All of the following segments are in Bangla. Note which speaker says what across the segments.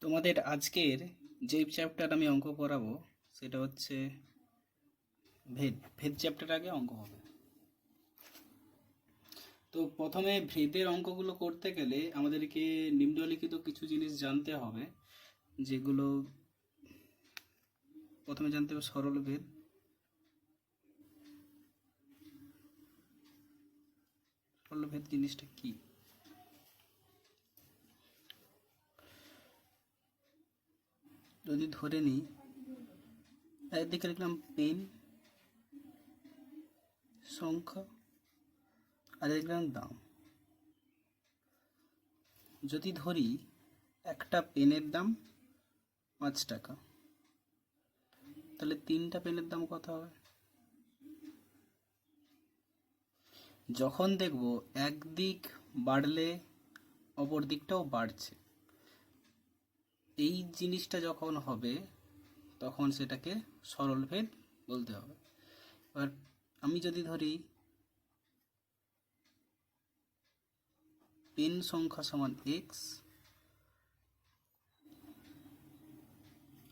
Speaker 1: তোমাদের আজকের যে চ্যাপ্টার আমি অঙ্ক করাবো সেটা হচ্ছে ভেদ। ভেদ চ্যাপ্টার আগে অঙ্ক হবে। তো প্রথমে ভেদের অঙ্কগুলো করতে গেলে আমাদেরকে নিম্নলিখিত কিছু জিনিস জানতে হবে, যেগুলো প্রথমে জানতে হবে সরল ভেদ। সরল ভেদ জিনিসটা কি? যদি ধরে নিই একদিকে লিখলাম পেন সংখ্যা আর লিখলাম দাম। যদি ধরি একটা পেনের দাম 5 টাকা, তাহলে 3টা পেনের দাম কত হবে? যখন দেখব একদিক বাড়লে অপর দিকটাও বাড়ছে, এই জিনিসটা যখন হবে তখন সেটাকে সরল ভেদ বলতে হবে। এবার আমি যদি ধরি পেন সংখ্যা সমান এক্স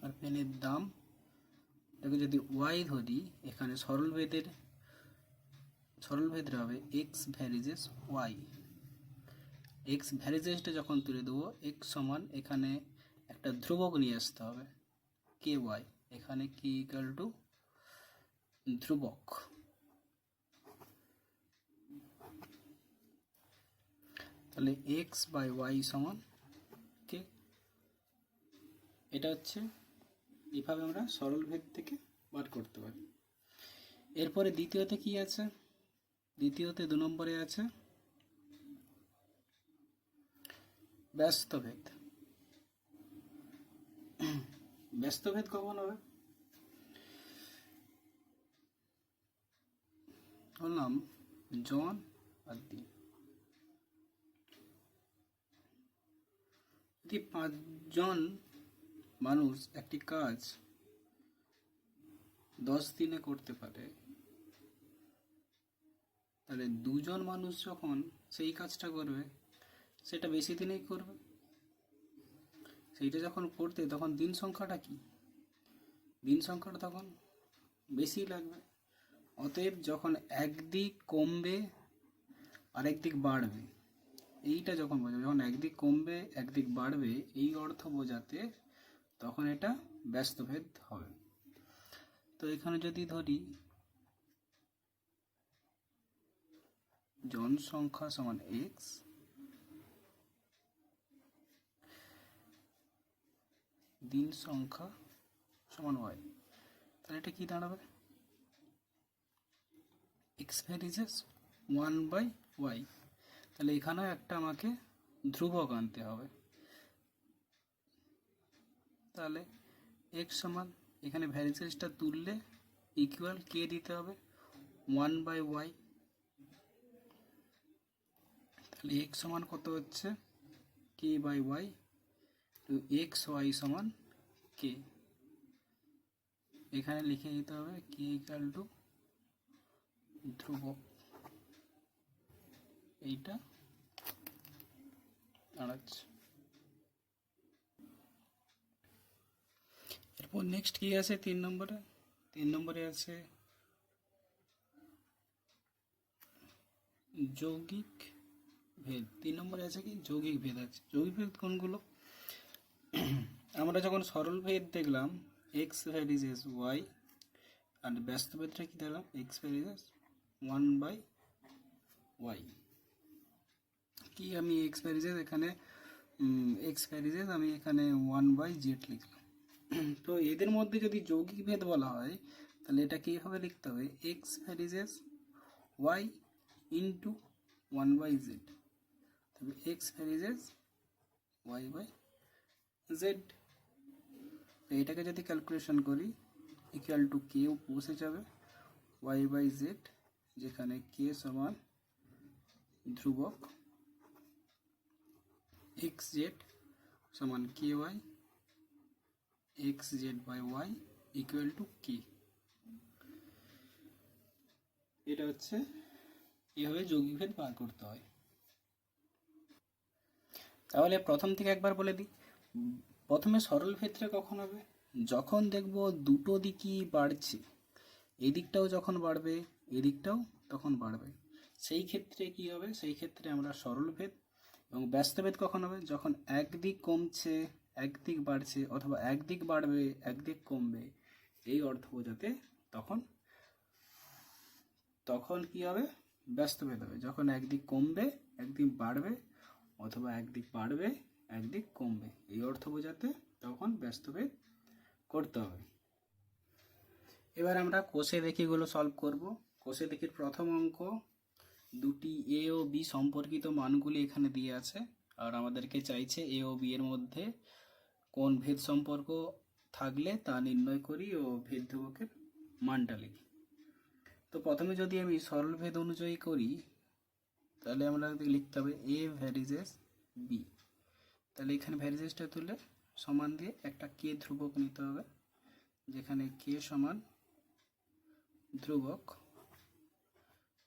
Speaker 1: আর পেনের দাম এটাকে যদি ওয়াই ধরি, এখানে সরল ভেদটা হবে এক্স ভ্যারিজেস ওয়াই। এক্স ভ্যারিজেসটা যখন তুলে দেবো এক্স সমান এখানে একটা ধ্রুবক নিয়ে আসতে হবে কে ওয়াই, এখানে কি ইকাল টু ধ্রুবক। তাহলে এক্স বাই ওয়াই সমান কে। এটা হচ্ছে এইভাবে আমরা সরল ভেদ থেকে বার করতে পারি। এরপরে দ্বিতীয়তে কি আছে? দ্বিতীয়তে 2 নম্বরে আছে ব্যস্ত ভেদ। ব্যস্ত ভেদ কখন হবে? বললাম জন আর দিন। যদি 5 জন মানুষ একটি কাজ 10 দিনে করতে পারে, তাহলে 2 জন মানুষ যখন সেই কাজটা করবে সেটা বেশি দিনেই করবে। সেইটা যখন করতে তখন দিন সংখ্যাটা কি? দিন সংখ্যাটা তখন বেশি লাগবে। অতএব যখন একদিক কমবে আর একদিক বাড়বে, এইটা যখন বোঝাবে, যখন একদিক কমবে একদিক বাড়বে এই অর্থ বোঝাতে তখন এটা ব্যস্তভেদ হবে। তো এখানে যদি ধরি জনসংখ্যা সমান এক্স, দিন সংখ্যা সমান ওয়াই, তাহলে এটা কি দাঁড়াবে? X varies as 1/y। তাহলে এখানেও একটা আমাকে ধ্রুবক আনতে হবে। তাহলে এক্স সমান এখানে ভ্যারিজেসটা তুললে ইকুয়াল কে দিতে হবে 1/y। তাহলে এক্স সমান কত হচ্ছে কে বাই ওয়াই, তো এক্স ওয়াই সমান কে। এখানে লিখে দিতে হবে কে ইকুয়াল টু ধ্রুবক, এইটা দাঁড়াচ্ছে। এরপর নেক্সট কি আছে 3 নম্বরে? 3 নম্বরে আছে যৌগিক ভেদ। 3 নম্বরে আছে কি যৌগিক ভেদ আছে। যৌগিক ভেদ কোনগুলো? আমরা যখন সরল ভেদ দেখলাম এক্স ভ্যারিজেস ওয়াই, আর ব্যস্ত ভেদটা কি দেখলাম এক্স ভ্যারিজেস 1/y। কি আমি এক্স ভ্যারিজেস এখানে আমি এখানে 1/z লিখলাম। তো এদের মধ্যে যদি যৌগিক ভেদ বলা হয় তাহলে এটা কীভাবে লিখতে হবে? X varies y into 1/z। তবে x varies y by z. তো এটাকে যদি ক্যালকুলেশন করি ইকুয়াল টু কে বসে যাবে ওয়াই বাই জেড, যেখানে কে সমান ধ্রুবক, এক্স জেড সমান K Y, X Z by Y equal to K. এটা হচ্ছে এভাবে যৌগিক ভেদ বার করতে হয়। তাহলে প্রথম থেকে একবার বলে দিই, প্রথমে সরল ক্ষেত্রে কখন হবে? যখন দেখব দুটো দিকই বাড়ছে, এদিকটাও যখন বাড়বে এদিকটাও তখন বাড়বে, সেই ক্ষেত্রে কি হবে? সেই ক্ষেত্রে আমরা সরল ভেদ। এবং ব্যস্ত ভেদ কখন হবে? যখন একদিক কমছে একদিক বাড়ছে, অথবা একদিক বাড়বে একদিক কমবে, এই অর্থ বোঝাতে তখন তখন কি হবে? ব্যস্ত ভেদ হবে। যখন একদিক কমবে একদিক বাড়বে, অথবা একদিক বাড়বে একদিক কমবে, এই অর্থ বোঝাতে তখন ব্যস্ত ভেদ করতে হবে। এবার আমরা কোষে দেখিগুলো সলভ করব। কোষে দেখির প্রথম অঙ্ক, দুটি এ ও বি সম্পর্কিত মানগুলি এখানে দিয়ে আছে, আর আমাদেরকে চাইছে এ ও বি এর মধ্যে কোন ভেদ সম্পর্ক থাকলে তা নির্ণয় করি ও ভেদ ধ্রুবকের মানটা লিখি। তো প্রথমে যদি আমি সরল ভেদ অনুযায়ী করি, তাহলে আমরা লিখতে হবে এ ভ্যারিজেস বি। তাহলে এখানে ভ্যারিজেসটা তুলে সমান দিয়ে একটা কে ধ্রুবক নিতে হবে, যেখানে কে সমান ধ্রুবক।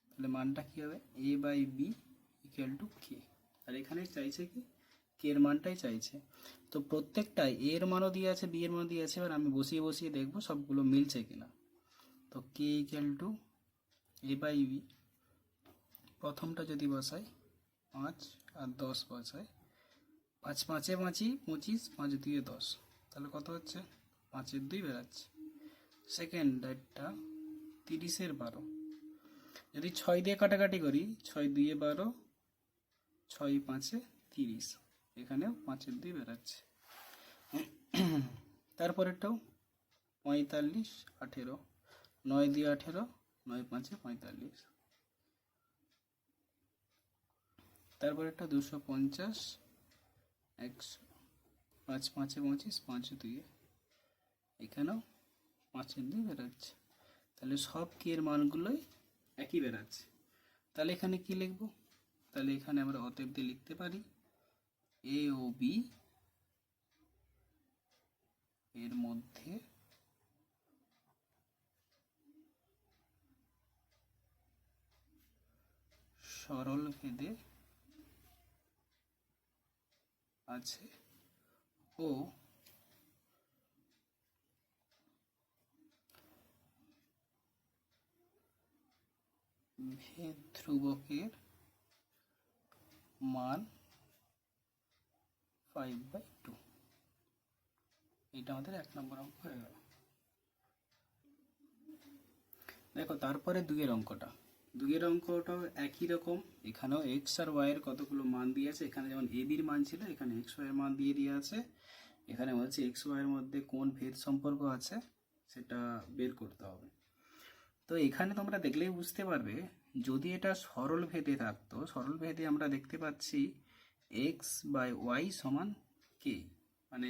Speaker 1: তাহলে মানটা কি হবে? এ বাই বি ইকুয়াল টু কে। আর এখানে চাইছে কি? কে এর মানটাই চাইছে। তো প্রত্যেকটাই এ এর মানও দিয়ে আছে, বি এর মানও দিয়ে আছে। এবার আমি বসিয়ে বসিয়ে দেখবো সবগুলো মিলছে কিনা। তো K equal to A by B, প্রথমটা যদি বসাই 5 আর 10 বসাই, 5 5 5 25, 5 2 10, তাহলে কত হচ্ছে? 5 2 বেরাচ্ছে। সেকেন্ড একটা 30 12, যদি 6 দিয়ে কাটাকাটি করি, 6 2 12, 6 5 30, এখানেও 5 2 বেরাচ্ছে। তারপরেরটাও 45 18, 9 2 18, 9 5 45, তারপরেরটা 250 100, 5 5 25, 5 2, এখানেও 5 2 বেরাচ্ছে। তাহলে সব কে এর মানগুলোই একই বেরাচ্ছে। তাহলে এখানে কি লিখব? তাহলে এখানে আমরা অতএব দিয়ে লিখতে পারি এ ও বি এর মধ্যে সরল ভেদে আছে ও ভেদ ধ্রুবকের মান 5/2। এটা আমাদের 1 নম্বর অঙ্ক হয়ে গেল। দেখো তারপরে 2 এর অঙ্কটা, 2 এর অঙ্কটাও একই রকম। এখানেও এক্স আর ওয়াই এর কতগুলো মান দিয়ে আছে। এখানে যেমন এ বির মান ছিল, এখানে এক্স ওয়াই এর মান দিয়ে আছে। এখানে বলছে এক্স ওয়াই এর মধ্যে কোন ভেদ সম্পর্ক আছে সেটা বের করতে হবে। তো এখানে তোমরা দেখলেই বুঝতে পারবে, যদি এটা সরল ভেদে থাকতো, সরল ভেদে আমরা দেখতে পাচ্ছি এক্স বাই ওয়াই সমান কে, মানে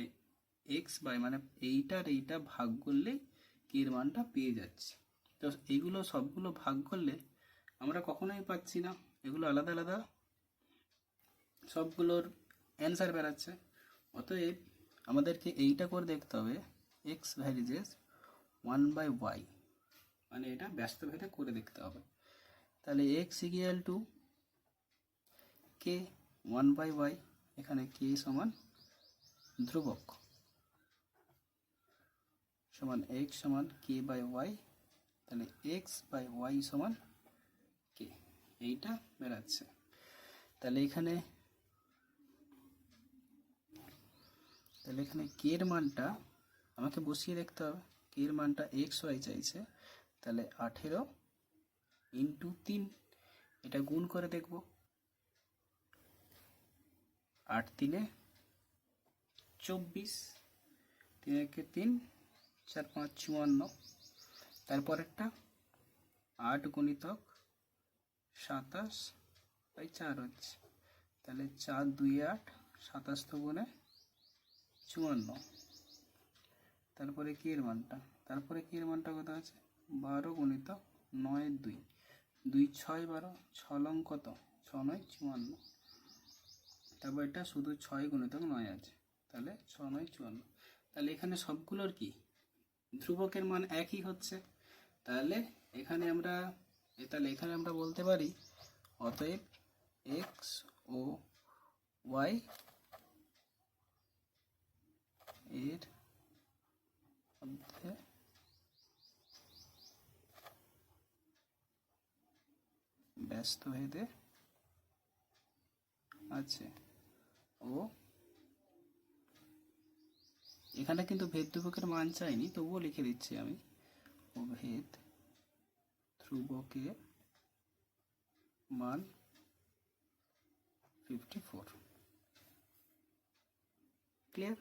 Speaker 1: এক্স বাই মানে এইটার এইটা ভাগ করলে কে এর মানটা পেয়ে যাচ্ছি। তো এইগুলো সবগুলো ভাগ করলে আমরা কখনোই পাচ্ছি না, এগুলো আলাদা আলাদা সবগুলোর অ্যান্সার বেরাচ্ছে। অতএব আমাদেরকে এইটা করে দেখতে হবে এক্স ভ্যারিজেস 1/y, মানে এটা ব্যস্ত ভেদে করে দেখতে হবে। তাহলে x equal to K 1/y, এখানে কে সমান ধ্রুবক সমান এক্স সমান কে বাই ওয়াই, তাহলে এক্স বাই ওয়াই সমান কে, এইটা বেরাচ্ছে। তাহলে এখানে কে এর মানটা আমাকে বসিয়ে দেখতে হবে। কে এর মানটা এক্স ওয়াই চাইছে, তাহলে 18 ইন্টু 3, এটা গুণ করে দেখব। 8 3 24, 3 1 3, 4 5 54, তারপরেরটা 8 গুণিতক 27/4 হচ্ছে। তাহলে 4 2 8, 27 তো গুণে 54। তারপরে কি এর মানটা কত আছে? 12 গুণিতক 9 2, 2 6 12, 6 লং কত? 6 9 54। তারপর এটা শুধু 6 গুণিতক 9 আছে, তাহলে 6 9 54। তাহলে এখানে সবগুলোর কি ধ্রুবকের মান একই হচ্ছে। তাহলে এখানে আমরা বলতে পারি অতএব এক্স ও ওয়াই ব্যস্ত ভেদে আছে ও এখানে কিন্তু ভেদ ধ্রুবকের মান চাইনি, তবুও লিখে দিচ্ছি আমি, ও ভেদ ধ্রুবকের মান 54। ক্লিয়ার?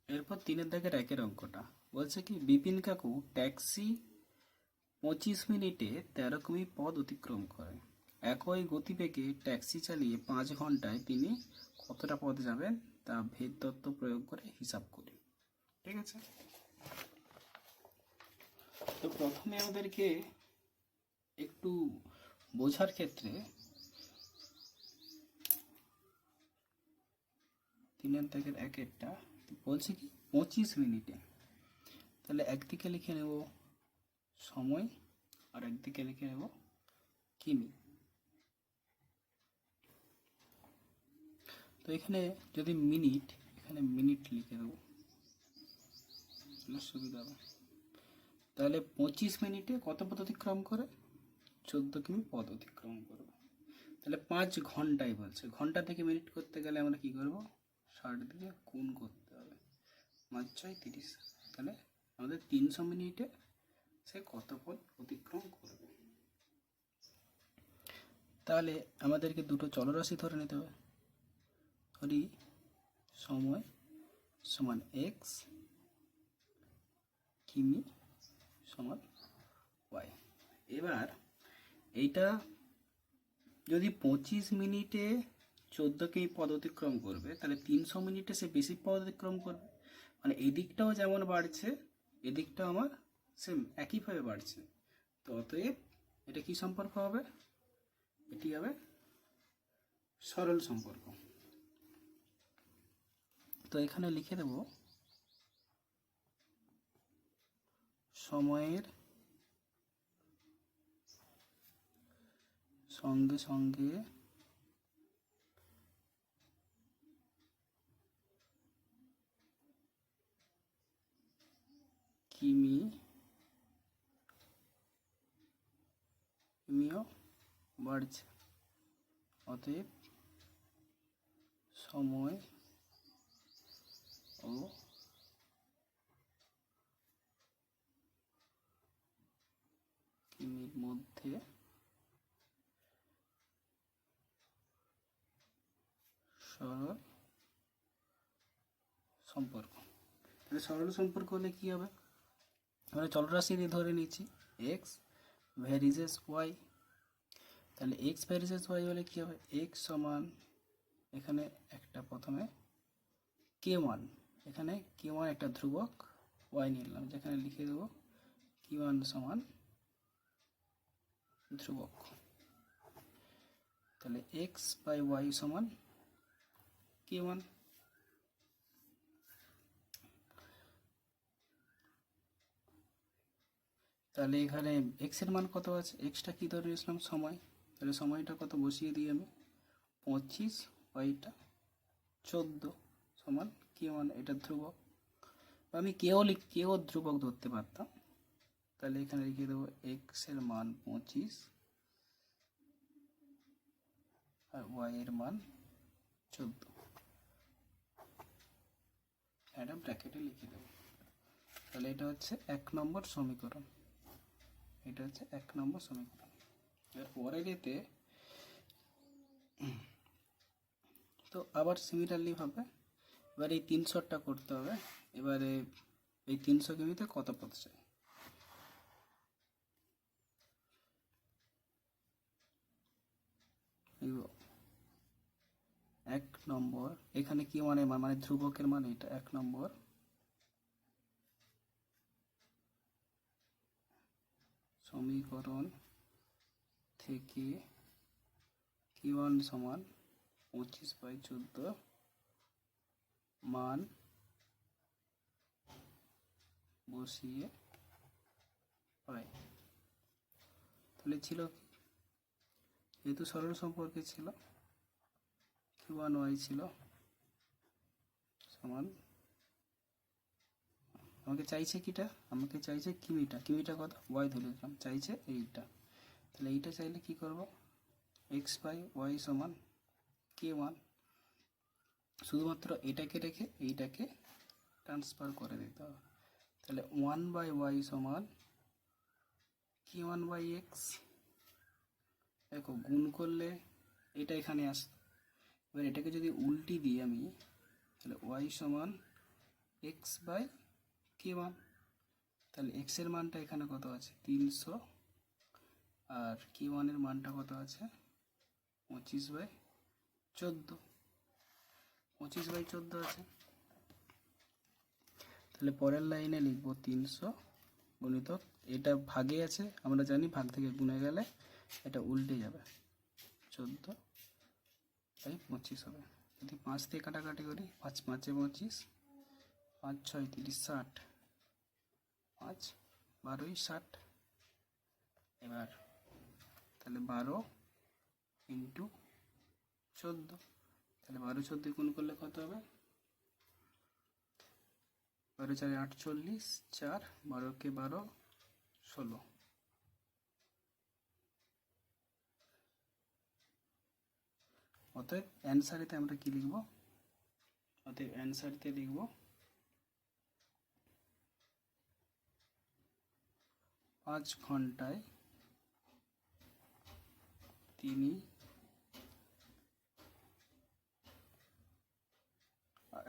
Speaker 1: এরপর 3 দাগের 1 অঙ্কটা বলছে কি, বিপিন কাকু ট্যাক্সি 25 মিনিটে 13 কিমি পথ অতিক্রম করে। একই গতিবেগে ট্যাক্সি চালিয়ে 5 ঘন্টায় তিনি কতটা পথ যাবেন তা ভেদ তত্ত্ব প্রয়োগ করে হিসাব করি। ঠিক আছে, তো প্রথমে আমাদেরকে একটু বোঝার ক্ষেত্রে 3 দাগের 1টা বলছে কি 25 মিনিটে, তাহলে একদিকে লিখে নেব সময় আর একদিকে লিখে নেব কিমি। তো এখানে যদি মিনিট, এখানে মিনিট লিখে দেবো, সুবিধা হবে। তাহলে 25 মিনিটে কত পথ অতিক্রম করে? 14 কিমি পথ অতিক্রম করবে। তাহলে 5 ঘন্টায় বলছে, ঘন্টা থেকে মিনিট করতে গেলে আমরা কি করব, 60 দিয়ে গুণ করতে হবে, 5 6 30। তাহলে আমাদের 300 মিনিটে সে কত পথ অতিক্রম করবে। তাহলে আমাদেরকে দুটো চলরাশি ধরে নিতে হবে। ধরি সময় সমান এক্স, কিমি সমান ওয়াই। এবার এইটা যদি 25 মিনিটে 14 কিমি পথ অতিক্রম করবে, তাহলে 300 মিনিটে সে বেশি পথ অতিক্রম করবে, মানে এদিকটাও যেমন বাড়ছে এদিকটাও আমার সেম একইভাবে বাড়ছে। তো অতএব এটা কি সম্পর্ক হবে? এটি হবে সরল সম্পর্ক। তো এখানে লিখে দেব সময়ের সঙ্গে সঙ্গে কিমিও বাড়ছে, অতএব সময় ও কিমির মধ্যে সরল সম্পর্ক। তাহলে সরল সম্পর্ক হলে কি হবে, আমরা চলরাশি দিয়ে ধরে নিচ্ছি এক্স ভ্যারিজেস ওয়াই। তাহলে এক্স ভ্যারিজেস ওয়াই হলে কি হবে, এক্স সমান এখানে একটা প্রথমে k1, এখানে k1 একটা ধ্রুবক, ওয়াই নিলাম, যেখানে লিখে দেবো k1 সমান ধ্রুবক। তাহলে এক্স বাই ওয়াই সমান k1। তাহলে এখানে এক্স এর মান কত আছে, এক্সটা কি ধরে নিয়েছিলাম সময়, তাহলে সময়টা কত বসিয়ে দিই আমি 25, ওয়াইটা 14 সমান k1, এটা ধ্রুবক। আমি কেও ধ্রুবক ধরতে পারতাম, তাহলে এখানে লিখে দেবো এক্স এর মান 25 আর ওয়াই এর মান 14, এটা ব্র্যাকেটে লিখে দেবো। তাহলে এটা হচ্ছে 1 নম্বর সমীকরণ, এটা হচ্ছে 1 নম্বর সমীকরণ। এর পরের এতে তো আবার সিমিলারলি ভাবে এবার এই 300টা করতে হবে। এবারে এই 300 কিমিতে কত পথ চাই, এক নম্বর, এখানে কি মানে ধ্রুবকের মান, এটা 1 নম্বর সমীকরণ থেকে k1 সমান 25/14 মান বসিয়ে পাই। তাহলে ছিল কি, যেহেতু সরল সম্পর্কে ছিল k1 y ছিল সমান, আমাকে চাইছে কিটা, আমাকে চাইছে কিমিটা, কিমিটা কত ওয়াই ধরে দিলাম, চাইছে এইটা, তাহলে এইটা চাইলে কি করব, এক্স বাই ওয়াই সমান k1, শুধুমাত্র এটাকে রেখে এইটাকে ট্রান্সফার করে দিতে হবে। তাহলে 1/y সমান k1/x, দেখো গুণ করলে এটা এখানে আসতো। এবার এটাকে যদি উল্টি দিই আমি, তাহলে y সমান x/k1, তাহলে x এর মানটা এখানে কত আছে 300, আর k1 এর মানটা কত আছে 25/14, 25/14 আছে। তাহলে পরের লাইনে লিখবো 300 গুণিতক, এটা ভাগে আছে, আমরা জানি ভাগ থেকে গুণে গেলে এটা উল্টে যাবে, 14/25 হবে। যদি 5 দিয়ে কাটাকাটি করি, 5 5 25, 5 6 30, 60, 5 12 60। এবার তাহলে 12 ইন্টু 14, তাহলে 12 14 গুণ করলে কত হবে, 12 4 48, 4 12 কে 12 16। অতএব অ্যান্সারেতে আমরা কি লিখব, অতএব অ্যান্সারতে লিখব 5 ঘন্টায় তিনি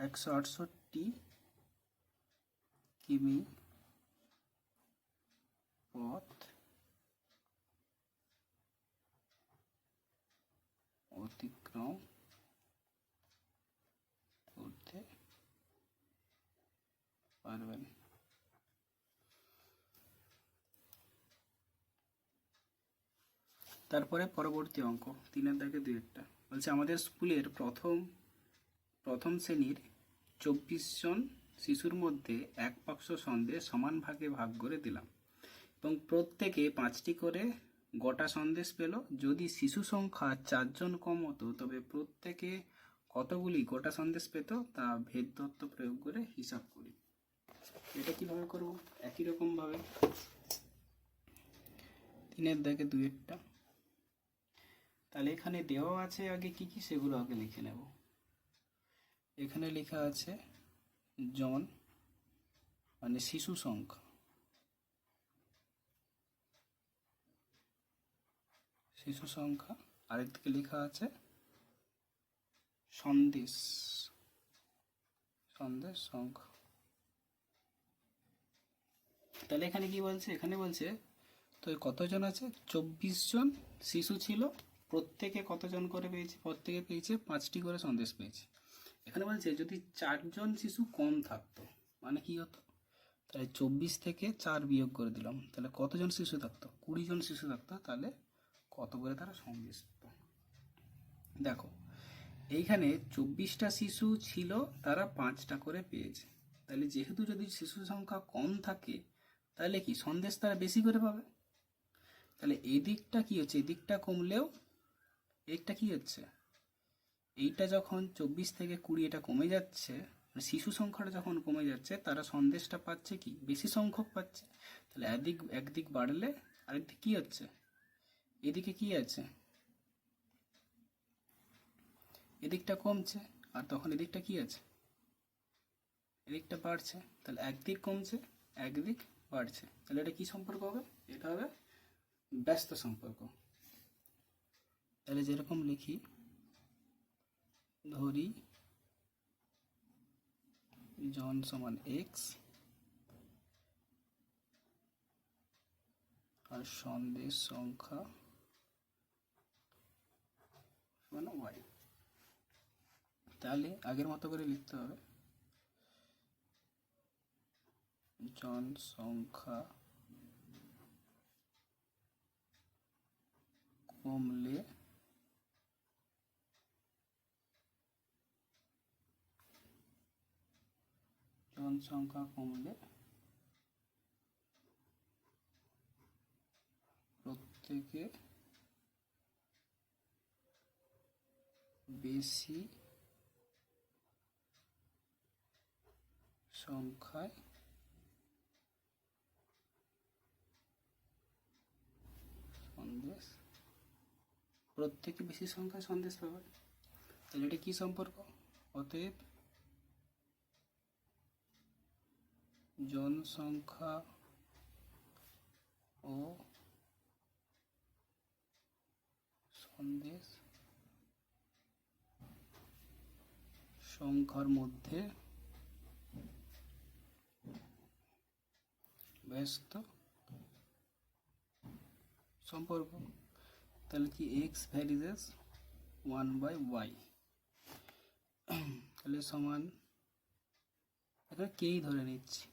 Speaker 1: 168 কিমি পথ অতিক্রম করতে পারবেন। তারপরে পরবর্তী অঙ্ক 3 দাগে 2 বলছে আমাদের স্কুলের প্রথম শ্রেণীর 24 জন শিশুর মধ্যে এক বাক্স সন্দেশ সমান ভাগে ভাগ করে দিলাম এবং প্রত্যেকে 5টি করে গোটা সন্দেশ পেল। যদি শিশু সংখ্যা 4 জন কম হতো তবে প্রত্যেকে কতগুলি গোটা সন্দেশ পেত তা ভেদ তত্ত্ব প্রয়োগ করে হিসাব করি। এটা কিভাবে করব, একই রকম ভাবে 3 দাগে 2 তাহলে এখানে দেওয়া আছে আগে কি কি সেগুলো আগে লিখে নেব। এখানে লেখা আছে জন মানে শিশু সংখ্যা, আরেকদিকে লেখা আছে সন্দেশ সংখ্যা। তাহলে এখানে কি বলছে, এখানে বলছে তো কতজন আছে, 24 জন শিশু ছিল, প্রত্যেকে কতজন করে পেয়েছে, প্রত্যেকে পেয়েছে 5টি করে সন্দেশ পেয়েছে। এখানে বলছে যদি 4 জন শিশু কম থাকতো মানে কি হতো, তাহলে 24 থেকে 4 বিয়োগ করে দিলাম, তাহলে কতজন শিশু থাকতো, 20 জন শিশু থাকতো, তাহলে কত করে তারা সন্দেশ পেত। দেখো এইখানে 24টা শিশু ছিল, তারা 5টা করে পেয়েছে, তাহলে যেহেতু যদি শিশু সংখ্যা কম থাকে তাহলে কি সন্দেশ তারা বেশি করে পাবে। তাহলে এই দিকটা কি হচ্ছে, এদিকটা কমলেও এইটা কি হচ্ছে, এইটা যখন 24 থেকে 20 এটা কমে যাচ্ছে, শিশু সংখ্যাটা যখন কমে যাচ্ছে তারা সন্দেশটা পাচ্ছে কি বেশি সংখ্যক পাচ্ছে। তাহলে একদিক বাড়লে আরেকদিক কি হচ্ছে, এদিকে কি আছে, এদিকটা কমছে, আর তখন এদিকটা কি আছে, এদিকটা বাড়ছে। তাহলে একদিক কমছে একদিক বাড়ছে, তাহলে এটা কি সম্পর্ক হবে, এটা হবে ব্যস্ত সম্পর্ক। তাহলে যেরকম লিখি, ধরি জন সমান এক্স আর সন্দেশ সংখ্যা সমান ওয়াই। তাহলে আগের মতো করে লিখতে হবে, জন সংখ্যা কমলে জনসংখ্যা কমলে প্রত্যেকে বেশি সংখ্যায় সন্দেশ, প্রত্যেকে বেশি সংখ্যায় সন্দেশ পাবে। তাহলে এটা কি সম্পর্ক? অতএব জনসংখ্যা ও সন্দেশ সংখ্যার মধ্যে ব্যস্ত সম্পর্ক। তাহলে কি এক্স ভ্যারিজেস 1/y, তাহলে সমান, এখানে কেই ধরে নিচ্ছি,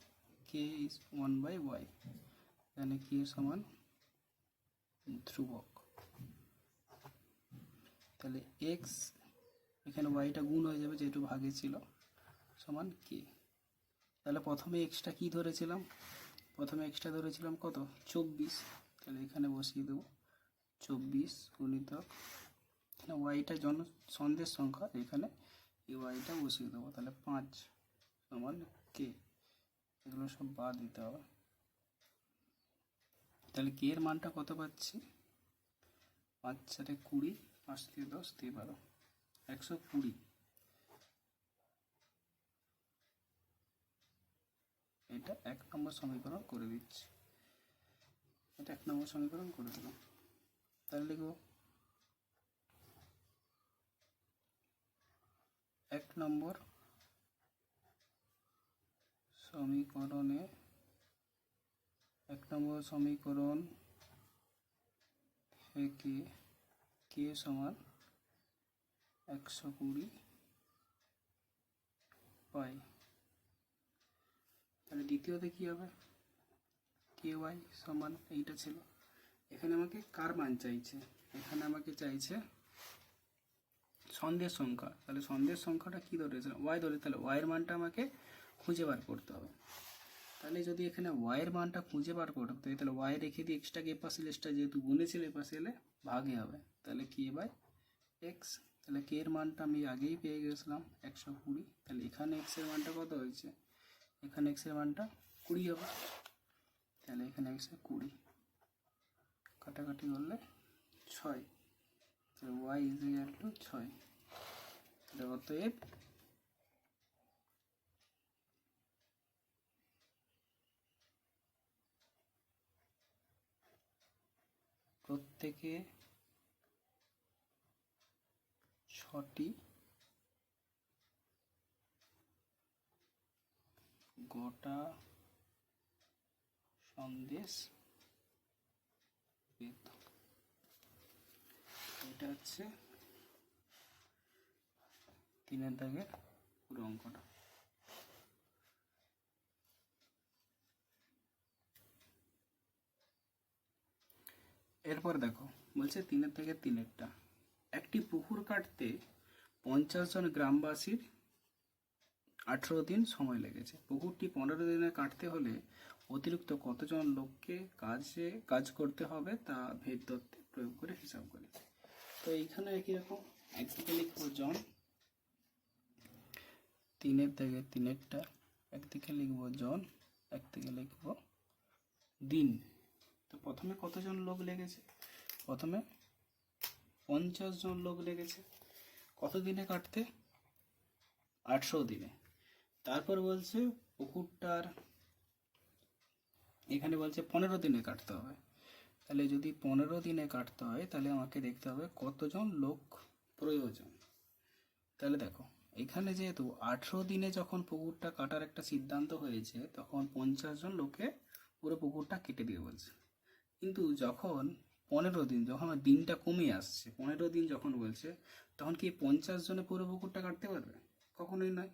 Speaker 1: কে ইজ 1/y, এখানে কে সমান ধ্রুবক। তাহলে এক্স, এখানে ওয়াইটা গুণ হয়ে যাবে যেহেতু ভাগে ছিল, সমান কে। তাহলে প্রথমে এক্সটা কি ধরেছিলাম? প্রথমে এক্সটা ধরেছিলাম কত? 24। তাহলে এখানে বসিয়ে দেবো 24 গুণিতক, এখানে ওয়াইটা সন্দেশ সংখ্যা, এখানে এই ওয়াইটা বসিয়ে দেবো। তাহলে 5 সমান কে, এগুলো সব বাদ দিতে হবে। তাহলে কে এর মানটা কত পাচ্ছি? 5 4 20, 5 দিয়ে 10 দিয়ে 12, 120। এটা 1 নম্বর সমীকরণ করে দিচ্ছি, এটা 1 নম্বর সমীকরণ করে দিলাম। তাহলে লিখব 1 নম্বর সমীকরণে, 1 নম্বর সমীকরণ থেকে কে সমান 120 পাই। তাহলে দ্বিতীয়তে কি হবে? কে ওয়াই সমান, এইটা ছিল, এখানে আমাকে কার মান চাইছে? এখানে আমাকে চাইছে সন্দেশ সংখ্যা। তাহলে সন্দেশ সংখ্যাটা কি ধরেছে? ওয়াই ধরে। তাহলে ওয়াইয়ের মানটা আমাকে খুঁজে বার করতে হবে। তাহলে যদি এখানে ওয়াইয়ের মানটা খুঁজে বার করতে হয়, তাহলে ওয়াই রেখে দিয়ে এক্সটাকে এপাশে, এক্সটা যেহেতু গুণেছিল এপাশে এলে ভাগে হবে, তাহলে কে বাই এক্স। তাহলে কে এর মানটা আমি আগেই পেয়ে গেছিলাম 120। তাহলে এখানে এক্স এর মানটা কত হয়েছে? এখানে এক্স এর মানটা 20 হবে। তাহলে এখানে এক্স এর 20, কাটাকাটি করলে 6, তাহলে ওয়াই ইজ ইকুয়াল টু 6। তাহলে অতএব প্রত্যেকে 6টি গোটা সন্দেশ পেত। এটা হচ্ছে 3 দাগের পুরো অঙ্কটা। এরপর দেখো, বলছে 3 থেকে 3টা, একটি পুকুর কাটতে 50 জন গ্রামবাসীর 18 দিন সময় লেগেছে। পুকুরটি 15 দিনে কাটতে হলে অতিরিক্ত কতজন লোককে কাজ করতে হবে তা ভেদ তত্ত্বে প্রয়োগ করে হিসাব করি। তো এইখানে একই রকম, একদিকে লিখবো জন, 3 থেকে 3টা, একদিকে লিখবো জন, একদিকে লিখবো দিন। তো প্রথমে কতজন লোক লেগেছে? প্রথমে 50 জন লোক লেগেছে। কত দিনে কাটতে? 18 দিনে। তারপর বলছে পুকুরটার, এখানে বলছে 15 দিনে কাটতে হবে। তাহলে যদি 15 দিনে কাটতে হয়, তাহলে আমাকে দেখতে হবে কতজন লোক প্রয়োজন। তাহলে দেখো, এখানে যেহেতু 18 দিনে যখন পুকুরটা কাটার একটা সিদ্ধান্ত হয়েছে, তখন 50 জন লোকে পুরো পুকুরটা কেটে দিয়ে বলছে। কিন্তু যখন 15 দিন, যখন দিনটা কমে আসছে, 15 দিন যখন বলছে, তখন কি 50 জনে পুরো পুকুরটা কাটতে পারবে? কখনোই নয়।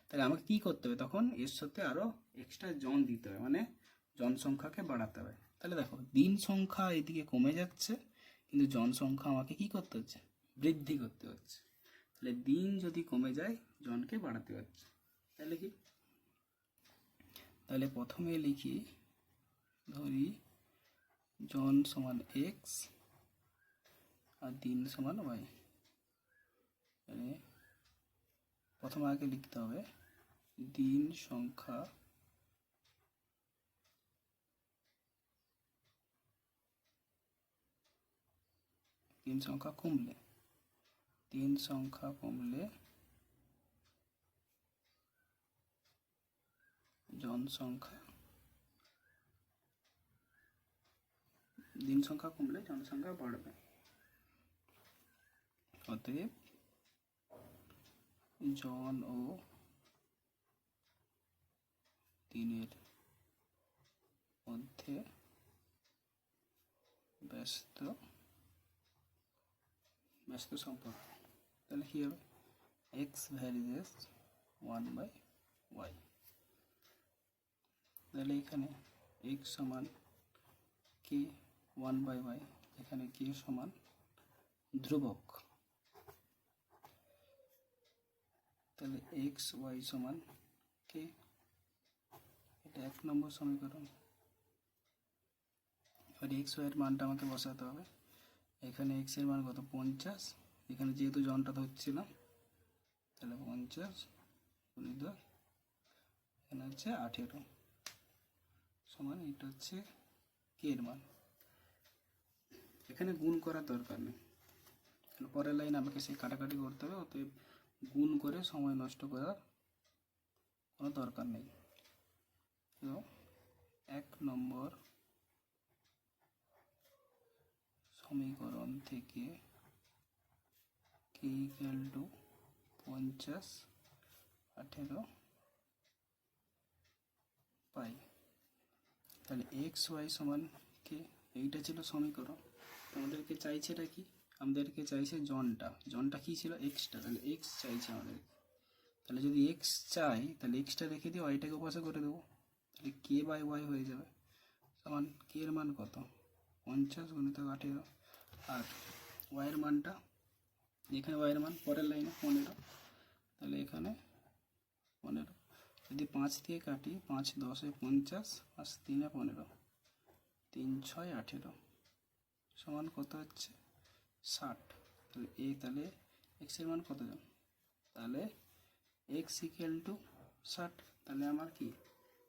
Speaker 1: তাহলে আমাকে কি করতে হবে? তখন এর সাথে আরো এক্সট্রা জন দিতে হবে, মানে জনসংখ্যাকে বাড়াতে হবে। তাহলে দেখো, দিন সংখ্যা এদিকে কমে যাচ্ছে, কিন্তু জনসংখ্যা আমাকে কি করতে হচ্ছে? বৃদ্ধি করতে হচ্ছে। তাহলে দিন যদি কমে যায়, জনকে বাড়াতে হচ্ছে। তাহলে কি? তাহলে প্রথমে লিখি, ধরি জন সমান এক্স আর দিন সমান ওয়াই। মানে প্রথমে আগে লিখতে হবে দিন সংখ্যা তিন সংখ্যা কমলে জনসংখ্যা, দিন সংখ্যা কমলে জনসংখ্যা বাড়বে। অতএব জন ও দিনের মধ্যে ব্যস্ত সম্পর্ক। তাহলে কি হবে? X varies as 1/y। তাহলে এখানে এক্স সমান কে 1/y, এখানে কে সমান ধ্রুবক। তাহলে এক্স ওয়াই সমান কে, এটা 1 নম্বর সমীকরণ। এবার এক্স ওয়াই এর মানটা আমাকে বসাতে হবে। এখানে এক্স এর মান কত? 50। এখানে যেহেতু জনটা ধরছিলাম, তাহলে 50 গুণিত এখানে হচ্ছে 18 সমান, এটা হচ্ছে কে এর মান। এখানে গুণ করার দরকার নেই, পরের লাইনে আমাকে সেই কাটাকাটি করতে হবে। অতএব গুণ করে সময় নষ্ট করার কোনো দরকার নেই। তো 1 নম্বর সমীকরণ থেকে কে ইকুয়াল টু 50 18 পাই। তাহলে এক্স ওয়াই সমান কে, এইটা ছিল সমীকরণ। আমাদেরকে চাইছে এটা কি? আমাদেরকে চাইছে জনটা কি ছিল? এক্সটা। তাহলে এক্স চাইছে আমাদের। তাহলে যদি এক্স চাই, তাহলে এক্সটা রেখে দিয়ে ওয়াইটাকে পাশে করে দেবো। তাহলে কে বাই ওয়াই হয়ে যাবে সমান কে এর মান কত? 50 গুণিত 18। আর ওয়াইয়ের মানটা, এখানে ওয়াইয়ের মান পরের লাইনে 15। তাহলে এখানে 15। যদি 5 দিয়ে কাটি, 5 10 50 আর 3 15, 3 6 18 সমান কত হচ্ছে? 60। তাহলে এক্স এর মান কত জন? তাহলে এক্স ইকুয়াল টু 60। তাহলে আমার কি?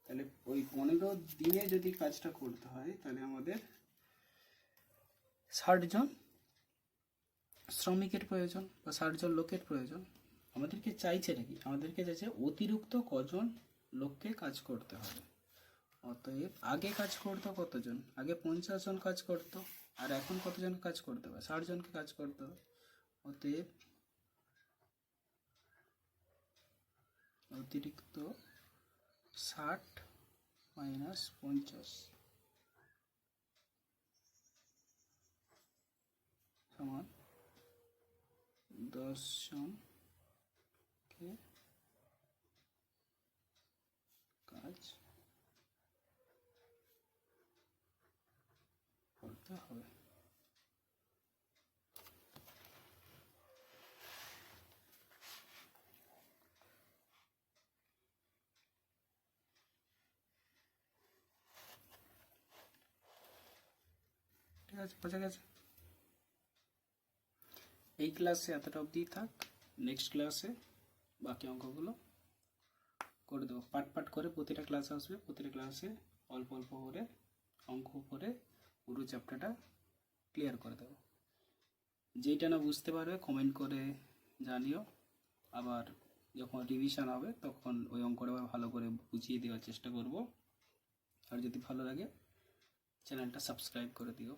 Speaker 1: তাহলে ওই 15 দিনে যদি কাজটা করতে হয়, তাহলে আমাদের 60 জন শ্রমিকের প্রয়োজন বা 60 জন লোকের প্রয়োজন। আমাদেরকে চাইছে নাকি? আমাদেরকে চাইছে অতিরিক্ত কজন লোককে কাজ করতে হবে। অতএব আগে কাজ করতো কতজন? আগে 50 জন কাজ করতো, আর এখন কতজন কাজ করতে হবে? 60 জনকে কাজ করতে হবে। অতএব অতিরিক্ত 60 মাইনাস 50 সমান 10 জনকে কাজ করতে হবে। ঠিক আছে, বোঝা গেছে? এই ক্লাসে এতটা অবধি থাক। নেক্সট ক্লাসে বাকি অঙ্কগুলো করে দেবো। পাট করে প্রতিটা ক্লাস আসবে। প্রতিটা ক্লাসে অল্প অল্প করে অঙ্ক করে পুরো চ্যাপ্টারটা ক্লিয়ার করে দেবো। যেইটা না বুঝতে পারবে কমেন্ট করে জানিও। আবার যখন রিভিশন হবে তখন ওই অঙ্কটা ভালো করে বুঝিয়ে দেওয়ার চেষ্টা করব। আর যদি ভালো লাগে চ্যানেলটা সাবস্ক্রাইব করে দিও।